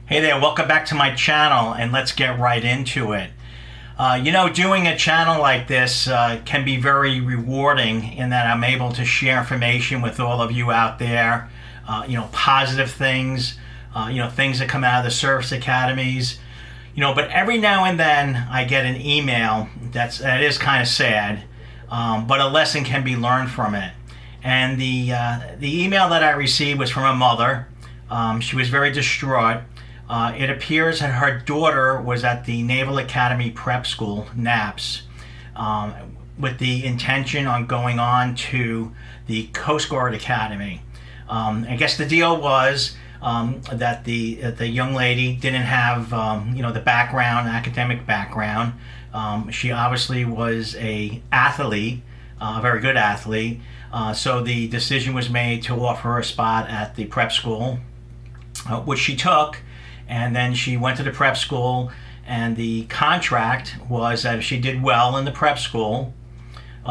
Hey there, welcome back to my channel, and let's get right into it. Doing a channel like this can be very rewarding in that I'm able to share information with all of you out there, positive things, things that come out of the service academies. But every now and then I get an email that is kind of sad, but a lesson can be learned from it. And the email that I received was from a mother. She was very distraught. It appears that her daughter was at the Naval Academy Prep School, NAPS, with the intention on going on to the Coast Guard Academy. I guess the deal was that the young lady didn't have the academic background. She obviously was a athlete, a very good athlete. So the decision was made to offer her a spot at the prep school, which she took. And then she went to the prep school, and the contract was that if she did well in the prep school,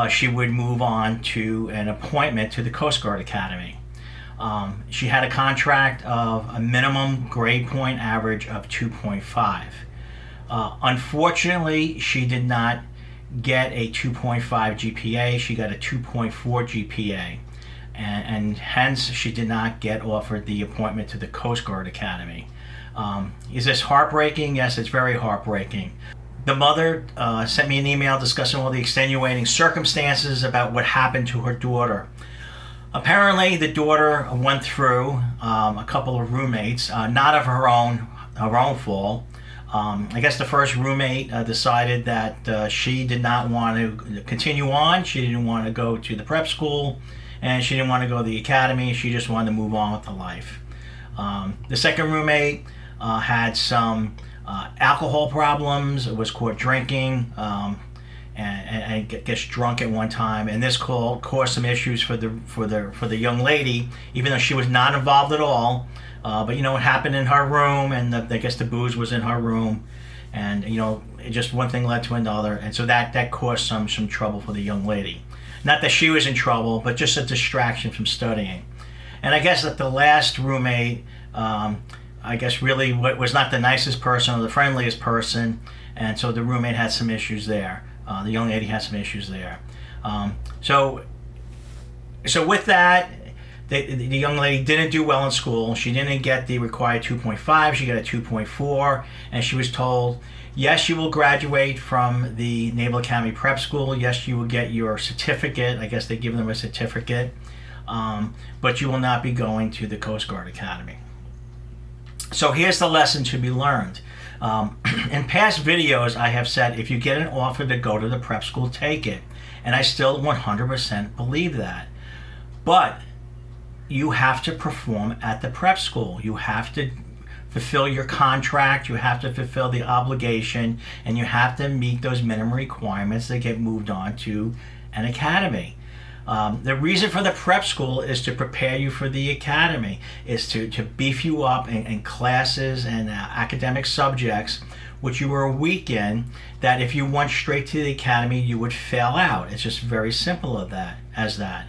she would move on to an appointment to the Coast Guard Academy. She had a contract of a minimum grade point average of 2.5. Unfortunately, she did not get a 2.5 GPA. She got a 2.4 GPA. And hence she did not get offered the appointment to the Coast Guard Academy. Is this heartbreaking? Yes, it's very heartbreaking. The mother sent me an email discussing all the extenuating circumstances about what happened to her daughter. Apparently, the daughter went through a couple of roommates, not of her own fault. I guess the first roommate decided that she did not want to continue on. She didn't want to go to the prep school, and she didn't want to go to the academy. She just wanted to move on with her life. The second roommate had some alcohol problems, was caught drinking, and gets drunk at one time, and this caused some issues for the young lady, even though she was not involved at all. But it happened in her room, and I guess the booze was in her room, and just one thing led to another, and so that caused some trouble for the young lady. Not that she was in trouble, but just a distraction from studying. And I guess that the last roommate, really was not the nicest person or the friendliest person, and so the roommate had some issues there. The young lady had some issues there. So with that, the young lady didn't do well in school. She didn't get the required 2.5. She got a 2.4, and she was told, yes, you will graduate from the Naval Academy Prep School. Yes, you will get your certificate. I guess they give them a certificate. But you will not be going to the Coast Guard Academy. So here's the lesson to be learned. In past videos, I have said if you get an offer to go to the prep school, take it. And I still 100% believe that. But you have to perform at the prep school. You have to fulfill your contract, you have to fulfill the obligation, and you have to meet those minimum requirements that get moved on to an academy. The reason for the prep school is to prepare you for the academy, is to beef you up in classes and academic subjects which you were weak in, that if you went straight to the academy you would fail out. It's just very simple as that.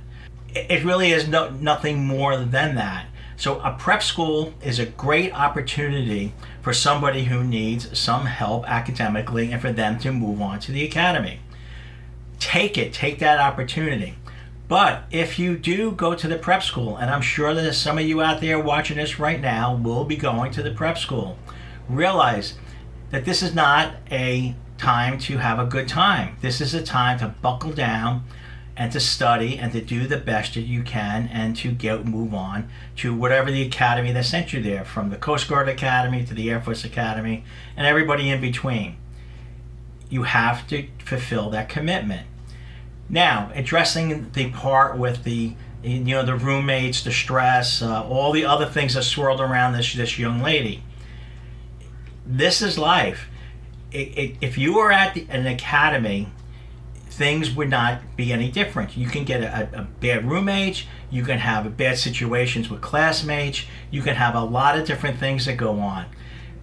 It really is nothing more than that. So a prep school is a great opportunity for somebody who needs some help academically and for them to move on to the academy. Take that opportunity. But if you do go to the prep school, and I'm sure that some of you out there watching this right now will be going to the prep school, realize that this is not a time to have a good time. This is a time to buckle down and to study and to do the best that you can and to move on to whatever the academy that sent you there, from the Coast Guard Academy to the Air Force Academy and everybody in between. You have to fulfill that commitment. Now, addressing the part with the roommates, the stress, all the other things that swirled around this young lady. This is life. If you were at an academy, things would not be any different. You can get a bad roommate, you can have bad situations with classmates, you can have a lot of different things that go on.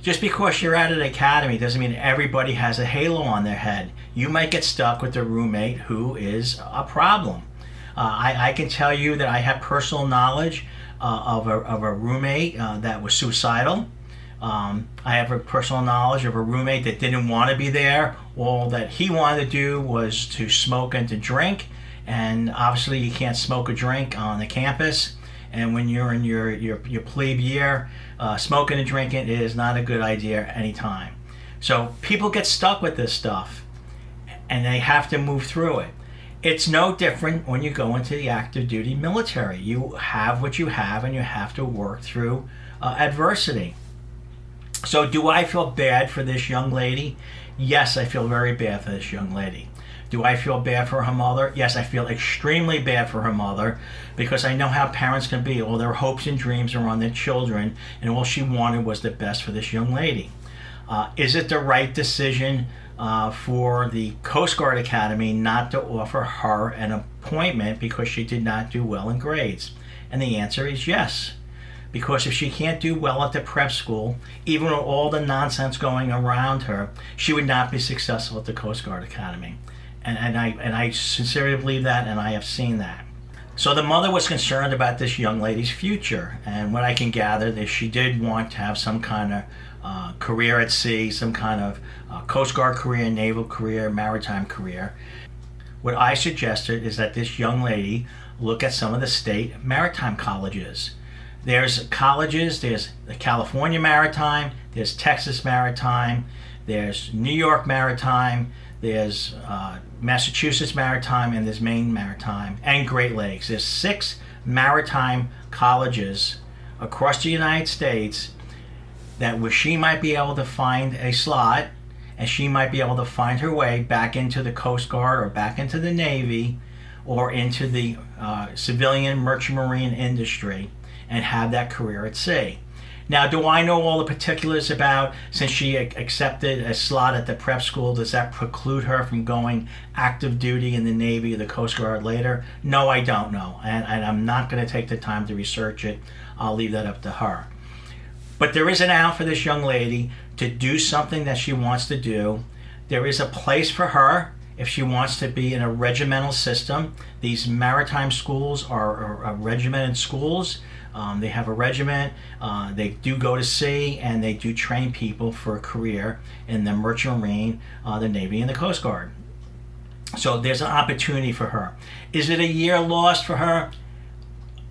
Just because you're at an academy doesn't mean everybody has a halo on their head. You might get stuck with a roommate who is a problem. I can tell you that I have personal knowledge of a roommate that was suicidal. I have a personal knowledge of a roommate that didn't want to be there. All that he wanted to do was to smoke and to drink. And obviously you can't smoke or drink on the campus. And when you're in your plebe year, smoking and drinking is not a good idea anytime. So people get stuck with this stuff and they have to move through it. It's no different when you go into the active duty military. You have what you have and you have to work through adversity. So do I feel bad for this young lady? Yes, I feel very bad for this young lady. Do I feel bad for her mother? Yes, I feel extremely bad for her mother because I know how parents can be. All their hopes and dreams are on their children, and all she wanted was the best for this young lady. Is it the right decision for the Coast Guard Academy not to offer her an appointment because she did not do well in grades? And the answer is yes. Because if she can't do well at the prep school, even with all the nonsense going around her, she would not be successful at the Coast Guard Academy. And I sincerely believe that, and I have seen that. So the mother was concerned about this young lady's future, and what I can gather is she did want to have some kind of career at sea, some kind of Coast Guard career, naval career, maritime career. What I suggested is that this young lady look at some of the state maritime colleges. There's colleges, there's the California Maritime, there's Texas Maritime, there's New York Maritime, there's Massachusetts Maritime, and there's Maine Maritime, and Great Lakes. There's 6 maritime colleges across the United States that where she might be able to find a slot, and she might be able to find her way back into the Coast Guard or back into the Navy or into the civilian merchant marine industry and have that career at sea. Now, do I know all the particulars about, since she accepted a slot at the prep school, does that preclude her from going active duty in the Navy or the Coast Guard later? No, I don't know. And I'm not going to take the time to research it. I'll leave that up to her. But there is an out for this young lady to do something that she wants to do. There is a place for her if she wants to be in a regimental system. These maritime schools are regimented schools. They have a regiment, they do go to sea, and they do train people for a career in the Merchant Marine, the Navy, and the Coast Guard. So there's an opportunity for her. Is it a year lost for her?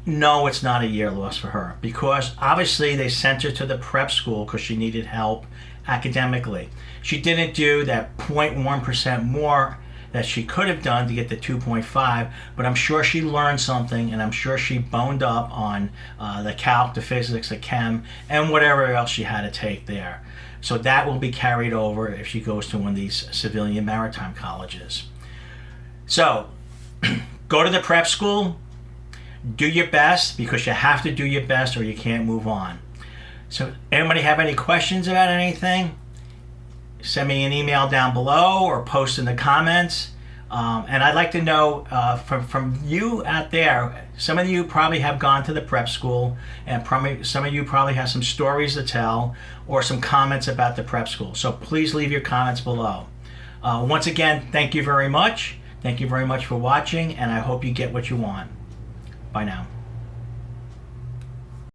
No, it's not a year lost for her, because obviously they sent her to the prep school because she needed help academically. She didn't do that 0.1% more that she could have done to get the 2.5, but I'm sure she learned something, and I'm sure she boned up on the calc, the physics, the chem, and whatever else she had to take there. So that will be carried over if she goes to one of these civilian maritime colleges. So go to the prep school, do your best, because you have to do your best or you can't move on. So anybody have any questions about anything? Send me an email down below or post in the comments. And I'd like to know from you out there, some of you probably have gone to the prep school, and probably some of you probably have some stories to tell or some comments about the prep school. So please leave your comments below. Once again, thank you very much. Thank you very much for watching, and I hope you get what you want. Bye now.